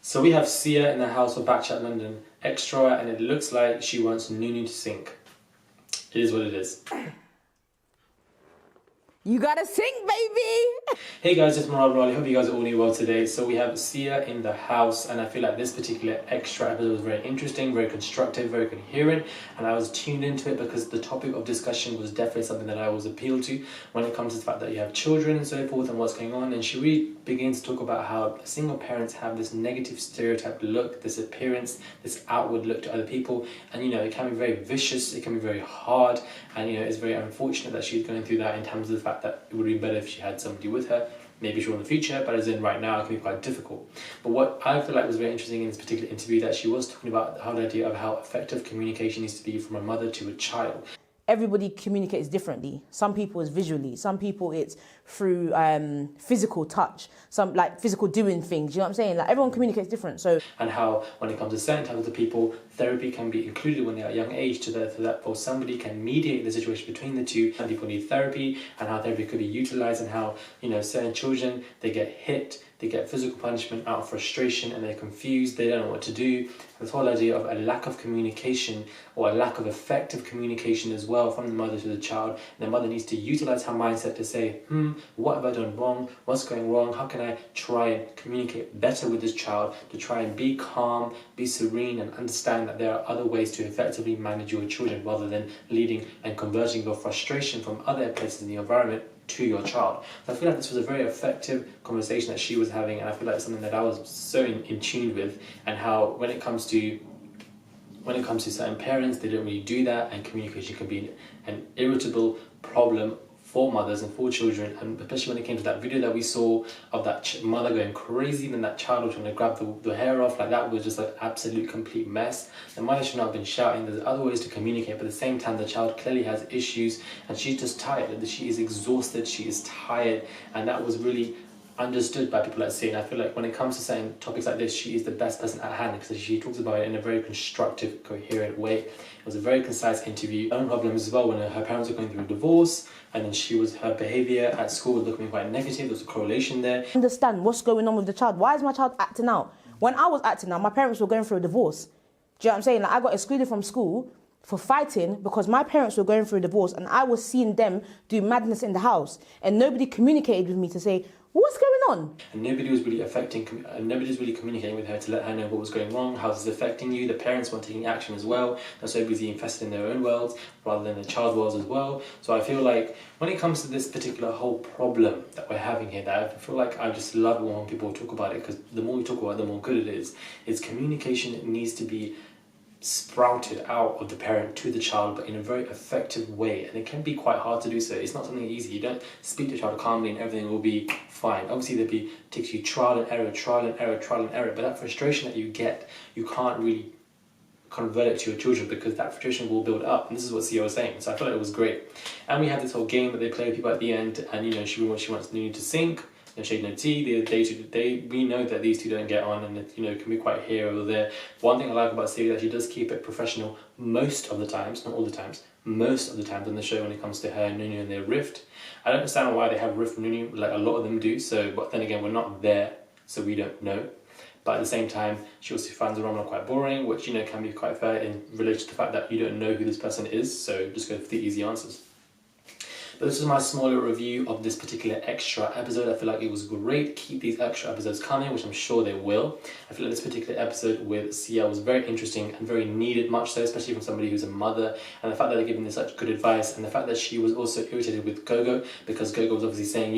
So we have Sia in the house of Bkchat Ldn extra, and it looks like she wants Nunu to sink. It is what it is. You gotta sing, baby! Hey guys, it's Marab. Hope you guys are all doing well today. So we have Sia in the house, and I feel like this particular extra episode was very interesting, very constructive, very coherent, and I was tuned into it because the topic of discussion was definitely something that I was appealed to when it comes to the fact that you have children and so forth and what's going on. And she really begins to talk about how single parents have this negative stereotype look, this appearance, this outward look to other people, and it can be very vicious, it can be very hard, and it's very unfortunate that she's going through that in terms of the fact that it would be better if she had somebody with her, maybe sure in the future, but as in right now it can be quite difficult. But what I feel like was very interesting in this particular interview, that she was talking about the whole idea of how effective communication needs to be from a mother to a child. Everybody communicates differently. Some people it's visually, some people it's through physical touch, some like physical doing things, you know what I'm saying? Like everyone communicates different. So and how when it comes to certain types of people, therapy can be included when they're at a young age so that or somebody can mediate the situation between the two. Some people need therapy, and how therapy could be utilized, and how certain children, they get hit, they get physical punishment out of frustration, and they're confused, they don't know what to do. This whole idea of a lack of communication, or a lack of effective communication as well from the mother to the child. And the mother needs to utilize her mindset to say, what have I done wrong? What's going wrong? How can I try and communicate better with this child, to try and be calm, be serene, and understand that there are other ways to effectively manage your children, rather than leading and converting your frustration from other places in the environment to your child. So I feel like this was a very effective conversation that she was having, and I feel like it's something that I was so in tune with, and how when it comes to certain parents, they don't really do that, and communication can be an irritable problem for mothers and for children. And especially when it came to that video that we saw of that mother going crazy, and then that child was trying to grab the hair off, like that was just an absolute complete mess. The mother should not have been shouting. There's other ways to communicate, but at the same time the child clearly has issues, and she's just tired, she is exhausted, she is tired, and that was really understood by people like Sia. And I feel like when it comes to certain topics like this, she is the best person at hand, because she talks about it in a very constructive, coherent way. It was a very concise interview. Her own problems as well, when her parents were going through a divorce, and then her behaviour at school was looking quite negative. There was a correlation there. Understand what's going on with the child. Why is my child acting out? When I was acting out, my parents were going through a divorce. Do you know what I'm saying? Like, I got excluded from school for fighting because my parents were going through a divorce, and I was seeing them do madness in the house, and nobody communicated with me to say, what's going on? And nobody was really communicating with her to let her know what was going wrong, how this is affecting you. The parents weren't taking action as well. They're so busy invested in their own worlds rather than the child's worlds as well. So I feel like when it comes to this particular whole problem that we're having here, that I feel like I just love it when people talk about it, because the more we talk about it, the more good it is. It's communication. It needs to be sprouted out of the parent to the child, but in a very effective way, and it can be quite hard to do so. It's not something easy. You don't speak to a child calmly and everything will be fine. Obviously takes you trial and error, but that frustration that you get, you can't really convert it to your children, because that frustration will build up, and this is what Sia was saying. So I thought it was great. And we have this whole game that they play with people at the end, and she wants Nunu to sink. No shade, no tea. The day to day, we know that these two don't get on, and it can be quite here or there. One thing I like about Sia is that she does keep it professional most of the times, not all the times, most of the times on the show when it comes to her and Nunu and their rift. I don't understand why they have rift with Nunu, like a lot of them do. So, but then again, we're not there, so we don't know. But at the same time, she also finds the Ramadan quite boring, which can be quite fair in relation to the fact that you don't know who this person is. So just go for the easy answers. But this is my smaller review of this particular extra episode. I feel like it was great. Keep these extra episodes coming, which I'm sure they will. I feel like this particular episode with Sia was very interesting and very needed, much so, especially from somebody who's a mother. And the fact that they're giving this such good advice, and the fact that she was also irritated with Gogo, because Gogo was obviously saying,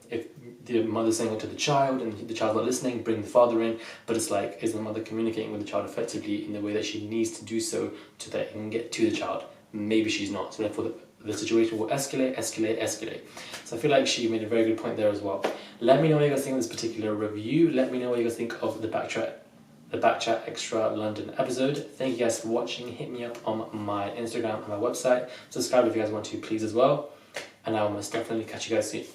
if the mother's saying it to the child and the child's not listening, bring the father in. But it's like, is the mother communicating with the child effectively in the way that she needs to do so that it can get to the child? Maybe she's not. So therefore, the situation will escalate. So I feel like she made a very good point there as well. Let me know what you guys think of this particular review. Let me know what you guys think of the Bkchat Extra London episode. Thank you guys for watching. Hit me up on my Instagram and my website. Subscribe if you guys want to, please, as well. And I will most definitely catch you guys soon.